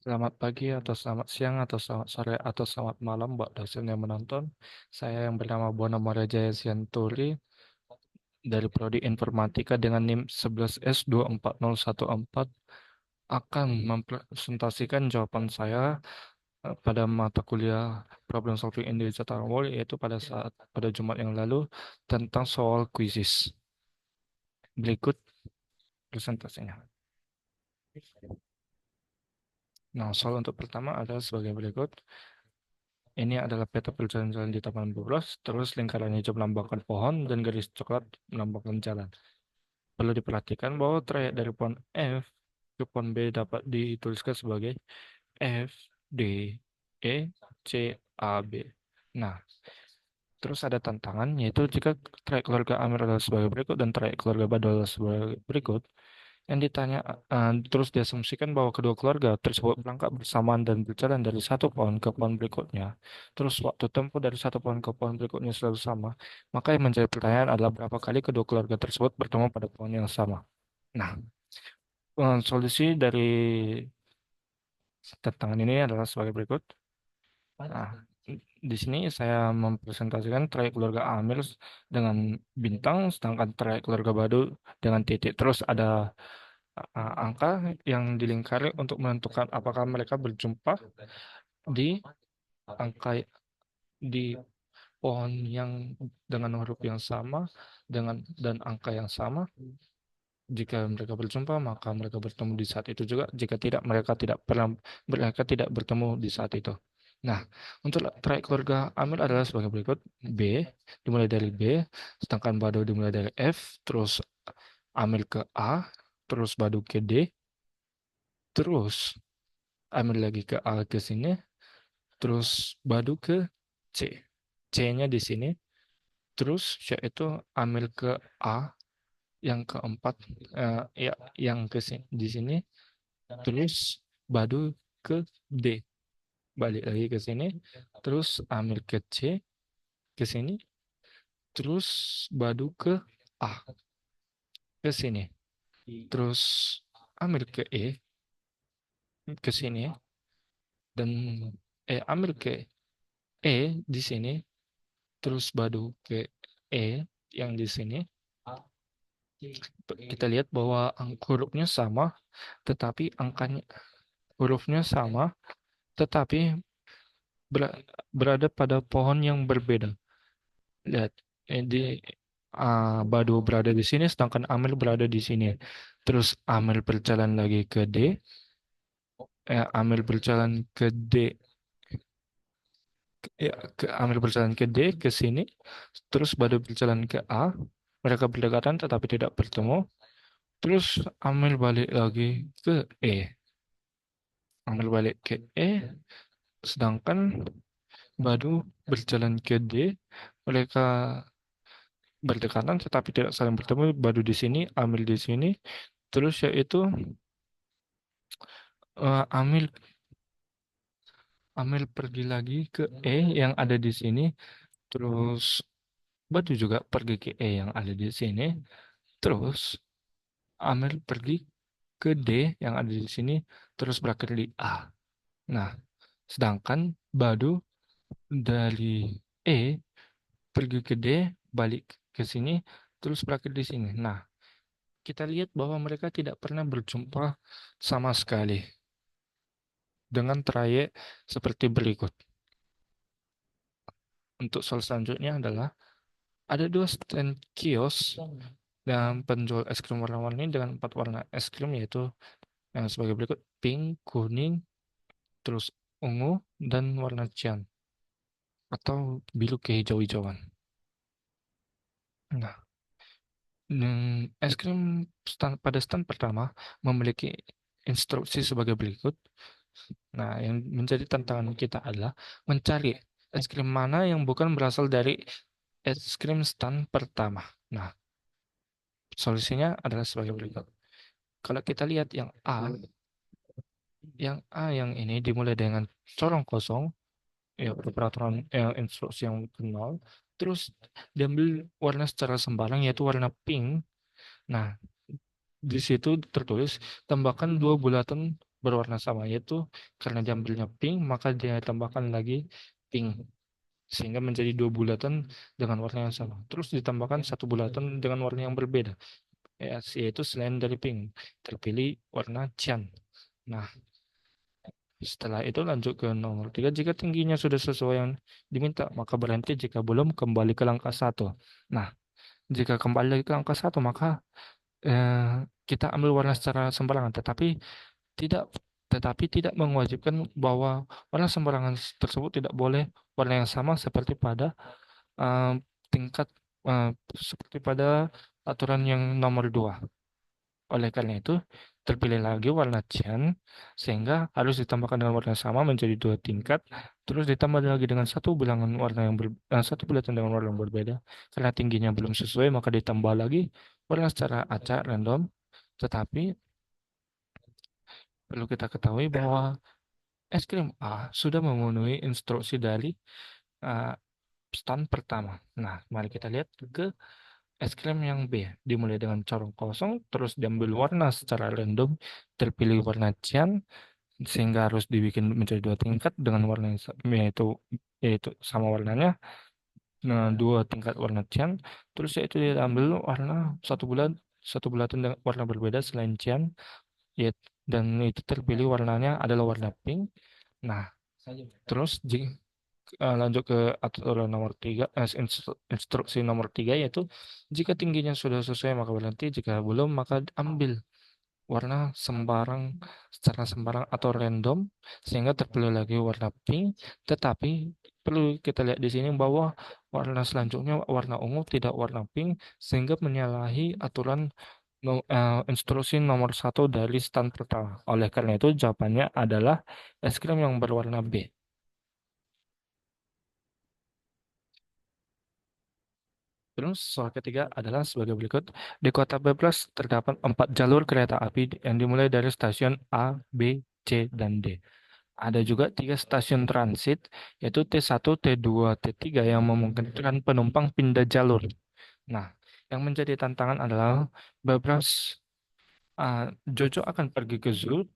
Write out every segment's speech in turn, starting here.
Selamat pagi atau selamat siang atau selamat sore atau selamat malam buat dosen yang menonton. Saya yang bernama Bona Jaya Sianturi dari Prodi Informatika dengan NIM 11S24014 akan mempresentasikan jawaban saya pada mata kuliah Problem Solving in Digital World, yaitu pada Jumat yang lalu tentang soal kuisis. Berikut presentasinya. Nah, soal untuk pertama adalah sebagai berikut. Ini adalah peta perjalanan di taman bubros, terus lingkaran hijau melambangkan pohon dan garis coklat melambangkan jalan. Perlu diperhatikan bahwa trayek dari pohon F ke pohon B dapat dituliskan sebagai F, D, E, C, A, B. Nah, terus ada tantangan, yaitu jika trayek keluarga Amir adalah sebagai berikut dan trayek keluarga Badal adalah sebagai berikut, yang ditanya terus diasumsikan bahwa kedua keluarga tersebut berangkat bersamaan dan berjalan dari satu pohon ke pohon berikutnya. Terus waktu tempuh dari satu pohon ke pohon berikutnya selalu sama. Maka yang menjadi pertanyaan adalah berapa kali kedua keluarga tersebut bertemu pada pohon yang sama. Nah, solusi dari tantangan ini adalah sebagai berikut. Nah, di sini saya mempresentasikan trayek keluarga Amir dengan bintang, sedangkan trayek keluarga Badu dengan titik. Terus ada angka yang dilingkari untuk menentukan apakah mereka berjumpa di angka di pohon yang dengan huruf yang sama dan angka yang sama. Jika mereka berjumpa, maka mereka bertemu di saat itu juga. Jika tidak, mereka tidak bertemu di saat itu. Nah, untuk trayek keluarga Amir adalah sebagai berikut. B dimulai dari B, sedangkan Badu dimulai dari F, terus Amir ke A, terus Badu ke D, terus Amir lagi ke A ke sini, terus Badu ke C. C-nya di sini, terus yaitu ambil ke A yang keempat, ya yang ke sini di sini, terus Badu ke D, balik lagi ke sini, terus ambil ke C ke sini, terus Badu ke A ke sini, terus ambil ke E ke sini dan ambil ke E di sini, terus Badu ke E yang di sini. Kita lihat bahwa hurufnya sama, tetapi angkanya hurufnya sama, tetapi berada pada pohon yang berbeda. Lihat, di Badu berada di sini, sedangkan Amel berada di sini. Terus Amel berjalan lagi ke D, Amel berjalan ke D, Amel berjalan ke D ke sini, terus Badu berjalan ke A. Mereka berdekatan tetapi tidak bertemu. Terus Amel balik lagi ke E. Amel balik ke E, sedangkan Badu berjalan ke D. Mereka berdekatan tetapi tidak saling bertemu. Badu di sini, Amil di sini. Terus yaitu Amil Amil pergi lagi ke E yang ada di sini. Terus Badu juga pergi ke E yang ada di sini. Terus Amil pergi ke D yang ada di sini. Terus berakhir di A. Nah, sedangkan Badu dari E pergi ke D, balik ke sini, terus berakhir di sini. Nah, kita lihat bahwa mereka tidak pernah berjumpa sama sekali dengan trayek seperti berikut. Untuk soal selanjutnya adalah ada dua stand kios dan penjual es krim warna-warni dengan 4 warna es krim, yaitu yang sebagai berikut: pink, kuning, terus ungu, dan warna cyan atau biru kehijau-hijauan. Nah, es krim pada stand pertama memiliki instruksi sebagai berikut. Nah, yang menjadi tantangan kita adalah mencari es krim mana yang bukan berasal dari es krim stand pertama. Nah, solusinya adalah sebagai berikut. Kalau kita lihat yang ini dimulai dengan corong kosong, ya peraturan instruksi yang kenal, terus diambil warna secara sembarang yaitu warna pink. Nah, di situ tertulis tambahkan 2 bulatan berwarna sama, yaitu karena diambilnya pink, maka dia tambahkan lagi pink sehingga menjadi dua bulatan dengan warna yang sama. Terus ditambahkan satu bulatan dengan warna yang berbeda, yaitu selain dari pink, terpilih warna cyan. Nah, setelah itu lanjut ke nomor tiga. Jika tingginya sudah sesuai yang diminta, maka berhenti. Jika belum, kembali ke langkah satu. Nah, jika kembali ke langkah satu, maka kita ambil warna secara sembarangan, tidak tidak mewajibkan bahwa warna sembarangan tersebut tidak boleh warna yang sama seperti pada eh, tingkat eh, seperti pada aturan yang nomor dua. Oleh karena itu, terpilih lagi warna cyan sehingga harus ditambahkan dengan warna sama menjadi dua tingkat, terus ditambah lagi dengan satu bilangan warna satu bulatan dengan warna yang berbeda. Karena tingginya belum sesuai, maka ditambah lagi warna secara acak random. Tetapi perlu kita ketahui bahwa es krim A sudah memenuhi instruksi dari uh, stand pertama. Nah, mari kita lihat ke es krim yang B. Dimulai dengan corong kosong, terus diambil warna secara random, terpilih warna cyan, sehingga harus dibikin menjadi dua tingkat dengan warna yang yaitu sama warnanya. Nah, dua tingkat warna cyan, terus yaitu diambil warna satu bulatan dengan warna berbeda selain cyan, yaitu, dan itu terpilih warnanya adalah warna pink. Nah, terus lanjut ke aturan nomor tiga, instruksi nomor tiga, yaitu jika tingginya sudah sesuai maka berhenti, jika belum maka ambil warna secara sembarang atau random sehingga terpilih lagi warna pink. Tetapi perlu kita lihat di sini bahwa warna selanjutnya warna ungu, tidak warna pink, sehingga menyalahi aturan instruksi nomor satu dari stand pertama. Oleh karena itu jawabannya adalah es krim yang berwarna B. Terus soal ketiga adalah sebagai berikut. Di kota Bebras terdapat 4 jalur kereta api yang dimulai dari stasiun A, B, C, dan D. Ada juga 3 stasiun transit, yaitu T1, T2, T3 yang memungkinkan penumpang pindah jalur. Nah, yang menjadi tantangan adalah Bebras, Jojo akan pergi ke zoo,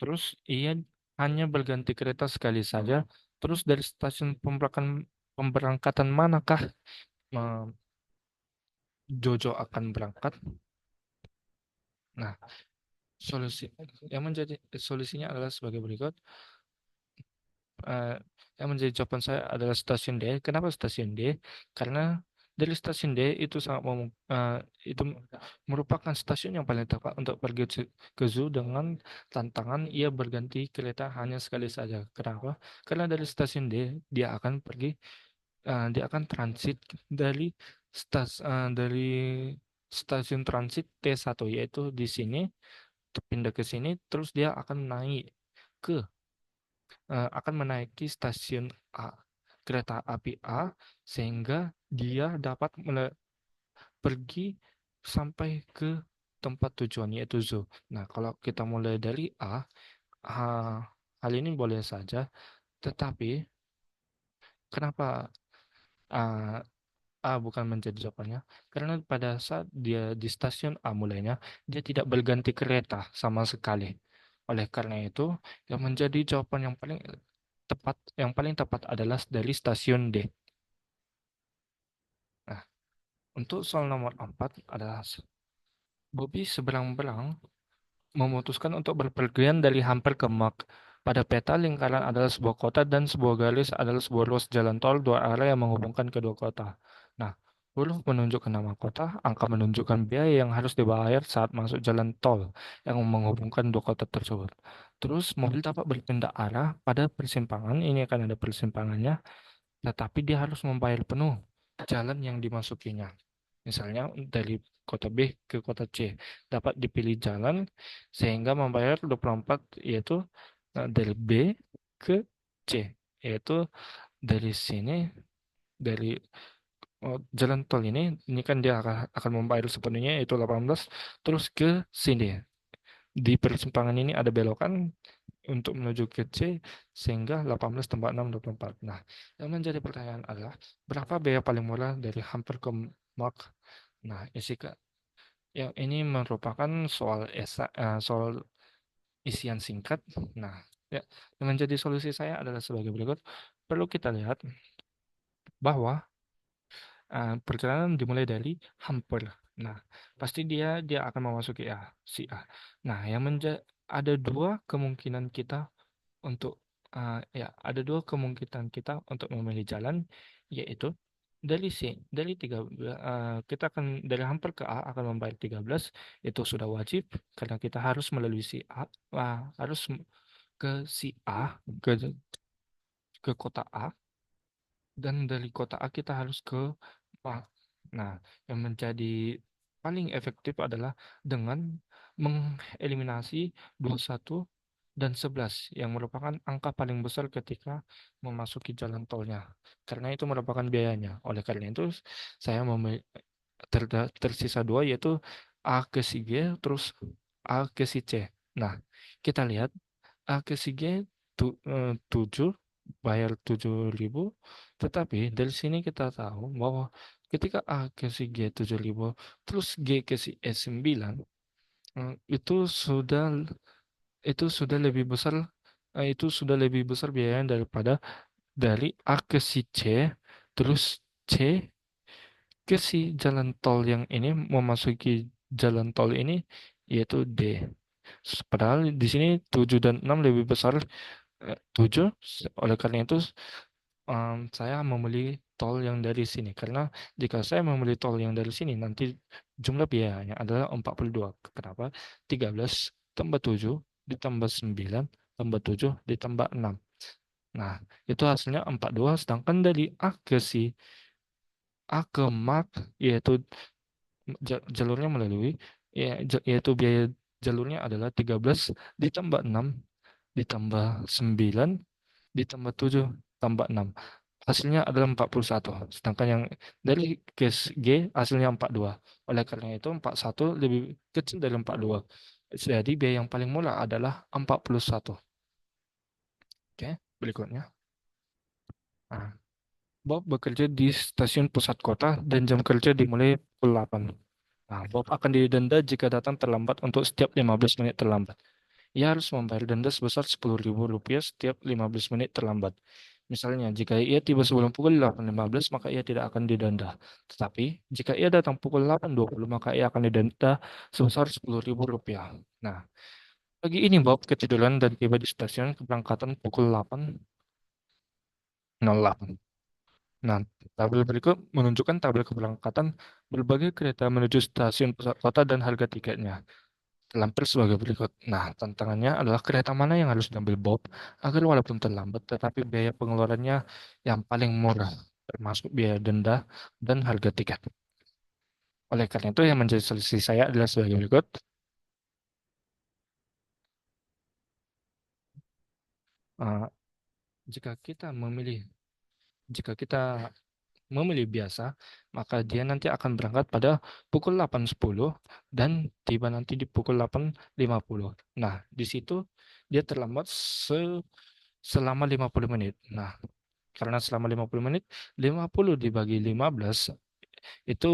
terus ia hanya berganti kereta sekali saja. Terus dari stasiun pemberangkatan manakah eh, Jojo akan berangkat? Nah, solusi yang menjadi solusinya adalah sebagai berikut. Eh, yang menjadi jawaban saya adalah stasiun D. Kenapa stasiun D? Karena dari stasiun D itu itu merupakan stasiun yang paling tepat untuk pergi ke zoo dengan tantangan ia berganti kereta hanya sekali saja. Kenapa? Karena dari stasiun D dia akan transit dari dari stasiun transit T1, yaitu di sini, pindah ke sini, terus dia ke akan menaiki stasiun A, kereta api A, sehingga dia dapat pergi sampai ke tempat tujuan yaitu zoo. Nah, kalau kita mulai dari ah, hal ini boleh saja, tetapi kenapa ah, A bukan menjadi jawabannya? Karena pada saat dia di stasiun A mulainya, dia tidak berganti kereta sama sekali. Oleh karena itu, yang menjadi jawaban yang paling tepat adalah dari stasiun D. Nah, untuk soal nomor 4 adalah Bobby seberang-berang memutuskan untuk berpergian dari hampir ke Mark. Pada peta, lingkaran adalah sebuah kota dan sebuah garis adalah sebuah ruas jalan tol dua arah yang menghubungkan kedua kota. Nah, huruf menunjukkan nama kota, angka menunjukkan biaya yang harus dibayar saat masuk jalan tol yang menghubungkan dua kota tersebut. Terus mobil dapat berpindah arah pada persimpangan, ini akan ada persimpangannya, tetapi dia harus membayar penuh jalan yang dimasukinya. Misalnya dari kota B ke kota C dapat dipilih jalan sehingga membayar 24, yaitu dari B ke C, yaitu dari sini, dari jalan tol ini kan dia akan membayar sepenuhnya yaitu 18, terus ke sini. Di persimpangan ini ada belokan untuk menuju ke C sehingga 18 tambah 6 24. Nah, yang menjadi pertanyaan adalah berapa biaya paling murah dari hampir ke Mark? Nah, Jessica, yang ini merupakan soal isian singkat. Nah, ya, yang menjadi solusi saya adalah sebagai berikut. Perlu kita lihat bahwa perjalanan dimulai dari hampir. Nah, pasti dia akan memasuki si A. Nah, ada dua kemungkinan kita untuk ada dua kemungkinan kita untuk memilih jalan, yaitu dari 13 kita akan dari hampir ke A akan membayar 13, itu sudah wajib karena kita harus melalui si A, harus ke si A, ke kota A, dan dari kota A kita harus ke A. Nah, yang menjadi paling efektif adalah dengan mengeliminasi 21 dan 11 yang merupakan angka paling besar ketika memasuki jalan tolnya. Karena itu merupakan biayanya. Oleh karena itu, saya tersisa dua, yaitu A ke si G terus A ke si C. Nah, kita lihat A ke si G 7 bayar 7.000, tetapi dari sini kita tahu bahwa ketika A ke si G 7.000 terus G ke si E 9, eh, itu sudah itu sudah lebih besar biayanya daripada dari A ke si C terus C ke si jalan tol yang ini memasuki jalan tol ini, yaitu D. Padahal di sini 7 dan 6 lebih besar 7. Oleh karena itu saya memilih tol yang dari sini karena jika saya memilih tol yang dari sini nanti jumlah biayanya adalah 42. Kenapa? 13 tambah 7 ditambah 9 tambah 7 ditambah 6. Nah, itu hasilnya 42, sedangkan dari A ke Mark, yaitu jalurnya melalui, yaitu biaya jalurnya adalah 13 ditambah 6 ditambah 9 ditambah 7 tambah 6. Hasilnya adalah 41. Sedangkan yang dari case G hasilnya 42. Oleh karena itu 41 lebih kecil dari 42. Jadi biaya yang paling murah adalah 41. Oke, berikutnya. Nah, Bob bekerja di stasiun pusat kota dan jam kerja dimulai pukul 8. Nah, Bob akan didenda jika datang terlambat untuk setiap 15 menit terlambat. Ia harus membayar denda sebesar Rp10.000 setiap 15 menit terlambat. Misalnya, jika ia tiba sebelum pukul 8.15, maka ia tidak akan didenda. Tetapi, jika ia datang pukul 8.20, maka ia akan didenda sebesar Rp10.000. Nah, pagi ini Bob ketiduran dan tiba di stasiun keberangkatan pukul 8.08. Nah, tabel berikut menunjukkan tabel keberangkatan berbagai kereta menuju stasiun pusat kota dan harga tiketnya. Terlampir sebagai berikut. Nah, tantangannya adalah kereta mana yang harus diambil Bob agar walaupun terlambat, tetapi biaya pengeluarannya yang paling murah, termasuk biaya denda dan harga tiket. Oleh karena itu, yang menjadi solusi saya adalah sebagai berikut. Eh, jika kita memilih, jika kita memilih biasa, maka dia nanti akan berangkat pada pukul 8.10 dan tiba nanti di pukul 8.50. Nah, di situ dia terlambat selama 50 menit. Nah, karena selama 50 menit, 50 dibagi 15 itu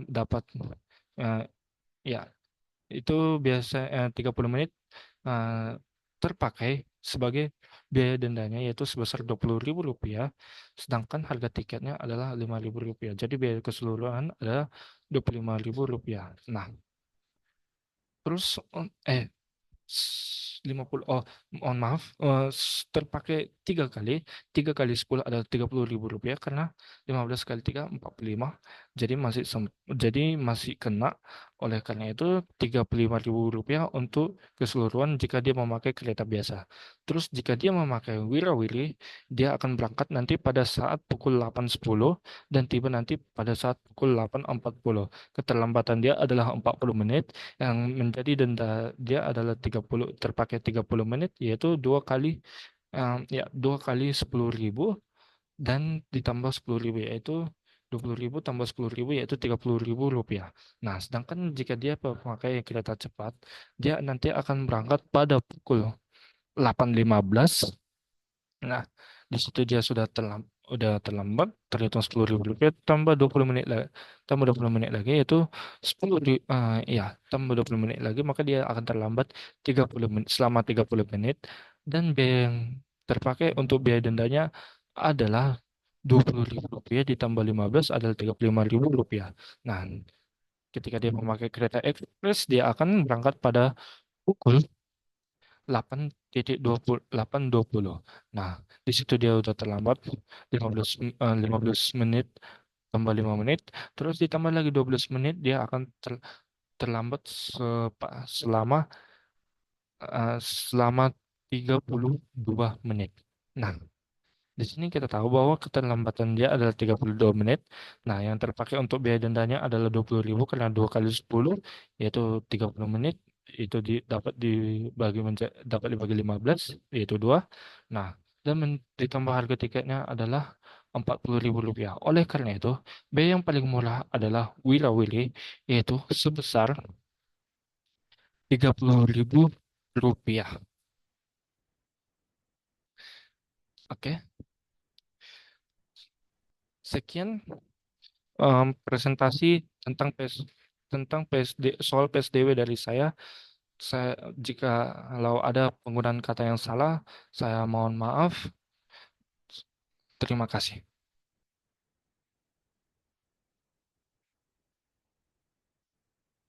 dapat eh, ya, itu biasa 30 menit eh, terpakai sebagai biaya dendanya, yaitu sebesar Rp20.000, sedangkan harga tiketnya adalah Rp5.000. Jadi biaya keseluruhan adalah Rp25.000. Nah, terus 50, oh mohon maaf, terpakai 3 kali 10 adalah Rp30.000 karena 15 kali 3 45, jadi masih kena. Oleh karena itu Rp35.000 untuk keseluruhan jika dia memakai kereta biasa. Terus jika dia memakai Wirawiri, dia akan berangkat nanti pada saat pukul 8.10 dan tiba nanti pada saat pukul 8.40. Keterlambatan dia adalah 40 menit, yang menjadi denda dia adalah 30, terpakai 30 menit, yaitu dua kali 10.000 dan ditambah 10.000, yaitu 20.000 tambah 10.000, yaitu Rp30.000. Nah, sedangkan jika dia memakai kereta cepat, dia nanti akan berangkat pada pukul 8.15. Nah, di situ dia sudah terlambat. udah terlambat, terhitung 10.000 rupiah, tambah 20 menit lagi, tambah 20 menit lagi, yaitu 10 ya, tambah 20 menit lagi, maka dia akan terlambat 30 menit, selama 30 menit, dan biaya yang terpakai untuk biaya dendanya adalah 20.000 rupiah ditambah 15 adalah 35.000 rupiah. Nah, ketika dia memakai kereta ekspres, dia akan berangkat pada pukul 8.20. Nah, di situ dia udah terlambat 15 menit tambah 5 menit, terus ditambah lagi 12 menit, dia akan terlambat selama selama 32 menit. Nah, di sini kita tahu bahwa keterlambatan dia adalah 32 menit. Nah, yang terpakai untuk biaya dendanya adalah 20.000 karena 2 kali 10 yaitu 30 menit. Itu dapat dibagi 15 yaitu 2. Nah, dan ditambah harga tiketnya adalah 40.000 rupiah. Oleh karena itu, biaya yang paling murah adalah Wira Wiri yaitu sebesar 30.000 rupiah. Oke, sekian presentasi tentang PSD, soal PSDW dari saya. Jika kalau ada penggunaan kata yang salah, saya mohon maaf. Terima kasih.